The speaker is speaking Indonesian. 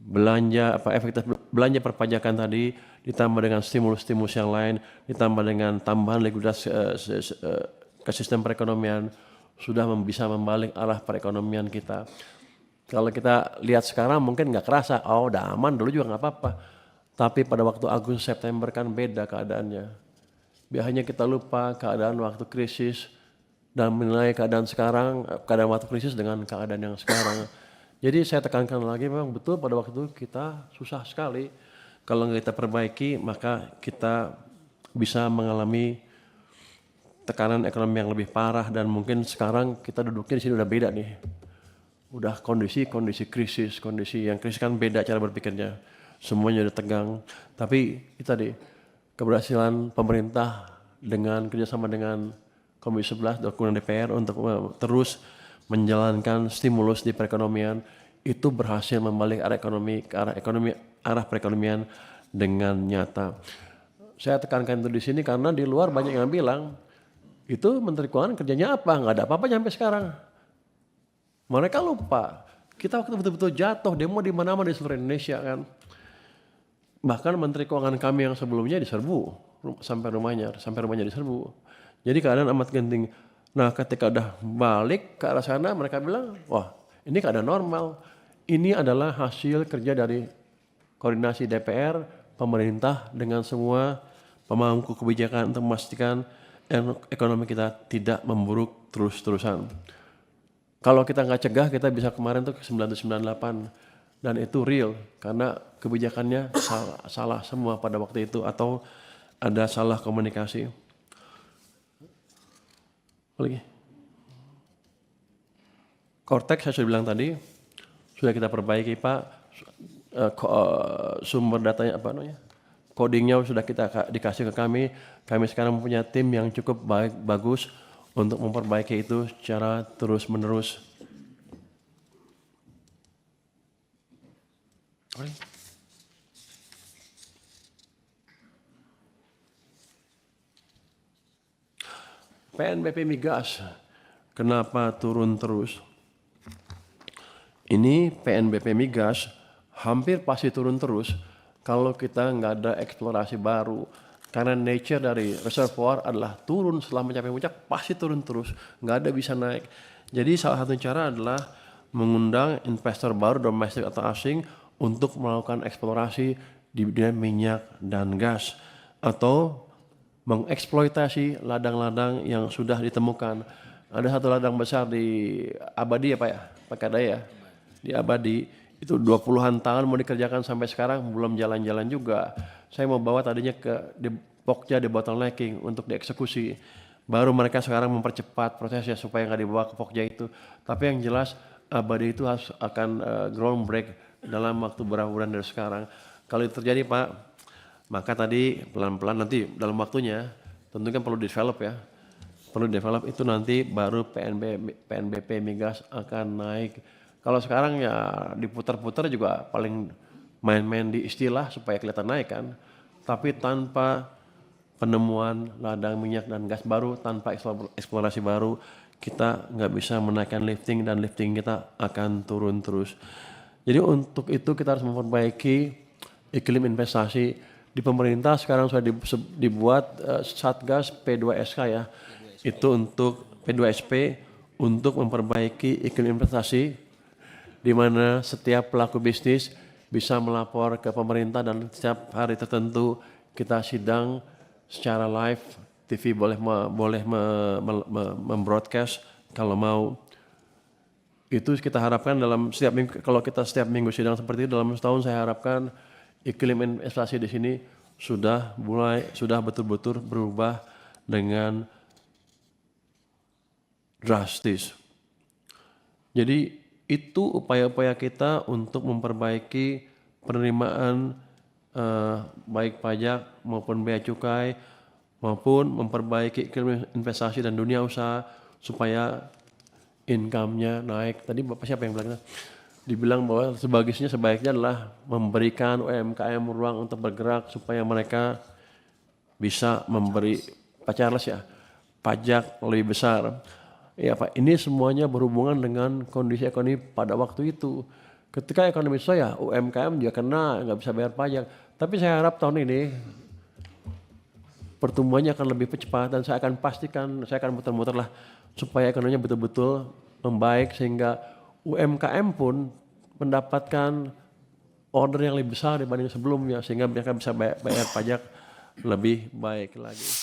belanja efektif belanja perpajakan tadi ditambah dengan stimulus-stimulus yang lain, ditambah dengan tambahan likuiditas ke sistem perekonomian sudah bisa membalik arah perekonomian kita. Kalau kita lihat sekarang mungkin nggak kerasa, oh udah aman dulu juga nggak apa-apa. Tapi pada waktu Agustus September kan beda keadaannya. Biasanya kita lupa keadaan waktu krisis dan menilai keadaan sekarang, keadaan waktu krisis dengan keadaan yang sekarang. Jadi saya tekankan lagi memang betul pada waktu itu kita susah sekali. Kalau nggak kita perbaiki maka kita bisa mengalami tekanan ekonomi yang lebih parah dan mungkin sekarang kita duduknya di sini udah beda nih. Udah kondisi krisis, kondisi yang krisis kan beda cara berpikirnya. Semuanya udah tegang. Tapi itu tadi keberhasilan pemerintah dengan kerjasama dengan Komisi 11 dan DPR untuk terus menjalankan stimulus di perekonomian itu berhasil membalik arah ekonomi ke arah perekonomian dengan nyata. Saya tekankan itu di sini karena di luar banyak yang bilang itu Menteri Keuangan kerjanya apa? Nggak ada apa-apa sampai sekarang. Mereka lupa. Kita waktu betul-betul jatuh demo di mana-mana di seluruh Indonesia kan. Bahkan Menteri Keuangan kami yang sebelumnya diserbu sampai rumahnya diserbu. Jadi keadaan amat genting. Nah ketika udah balik ke arah sana mereka bilang, wah ini keadaan normal. Ini adalah hasil kerja dari koordinasi DPR, pemerintah dengan semua pemangku kebijakan untuk memastikan ekonomi kita tidak memburuk terus-terusan. Kalau kita nggak cegah kita bisa kemarin tuh ke 1998 dan itu real karena kebijakannya salah semua pada waktu itu atau ada salah komunikasi. Lagi. Cortex saya sudah bilang tadi, sudah kita perbaiki Pak, sumber datanya apa namanya, codingnya sudah kita dikasih ke kami sekarang punya tim yang cukup bagus untuk memperbaiki itu secara terus menerus. PNBP Migas, kenapa turun terus? Ini PNBP Migas hampir pasti turun terus kalau kita nggak ada eksplorasi baru. Karena nature dari reservoir adalah turun setelah mencapai puncak, pasti turun terus, nggak ada bisa naik. Jadi salah satu cara adalah mengundang investor baru domestik atau asing untuk melakukan eksplorasi di bidang minyak dan gas atau mengeksploitasi ladang-ladang yang sudah ditemukan. Ada satu ladang besar di Abadi ya Pak ya, Pak Daya, di Abadi itu 20-an tahun mau dikerjakan sampai sekarang belum jalan-jalan juga. Saya mau bawa tadinya ke Pokja di bottlenecking untuk dieksekusi. Baru mereka sekarang mempercepat prosesnya supaya nggak dibawa ke Pokja itu. Tapi yang jelas Abadi itu akan groundbreak dalam waktu beberapa bulan dari sekarang. Kalau itu terjadi Pak, maka tadi pelan-pelan nanti dalam waktunya tentu kan perlu develop ya. Perlu develop itu nanti baru PNBP Migas akan naik. Kalau sekarang ya diputar-putar juga paling main-main di istilah supaya kelihatan naik kan. Tapi tanpa penemuan ladang minyak dan gas baru, tanpa eksplorasi baru, kita nggak bisa menaikkan lifting dan lifting kita akan turun terus. Jadi untuk itu kita harus memperbaiki iklim investasi. Di pemerintah sekarang sudah dibuat Satgas P2SK ya. Itu untuk P2SP untuk memperbaiki iklim investasi di mana setiap pelaku bisnis bisa melapor ke pemerintah dan setiap hari tertentu kita sidang secara live, TV boleh membroadcast kalau mau. Itu kita harapkan dalam setiap minggu, kalau kita setiap minggu sidang seperti itu dalam setahun saya harapkan iklim investasi di sini sudah betul-betul berubah dengan drastis. Jadi itu upaya-upaya kita untuk memperbaiki penerimaan baik pajak maupun bea cukai maupun memperbaiki iklim investasi dan dunia usaha supaya income-nya naik. Tadi Bapak siapa yang bilang? Dibilang bahwa sebaiknya adalah memberikan UMKM ruang untuk bergerak supaya mereka bisa memberi Pak Charles ya pajak lebih besar. Ya Pak, ini semuanya berhubungan dengan kondisi ekonomi pada waktu itu. Ketika ekonomi susah ya UMKM juga kena, nggak bisa bayar pajak. Tapi saya harap tahun ini pertumbuhannya akan lebih cepat dan saya akan pastikan, saya akan muter-muter lah supaya ekonominya betul-betul membaik sehingga UMKM pun mendapatkan order yang lebih besar dibanding sebelumnya sehingga mereka bisa bayar pajak lebih baik lagi.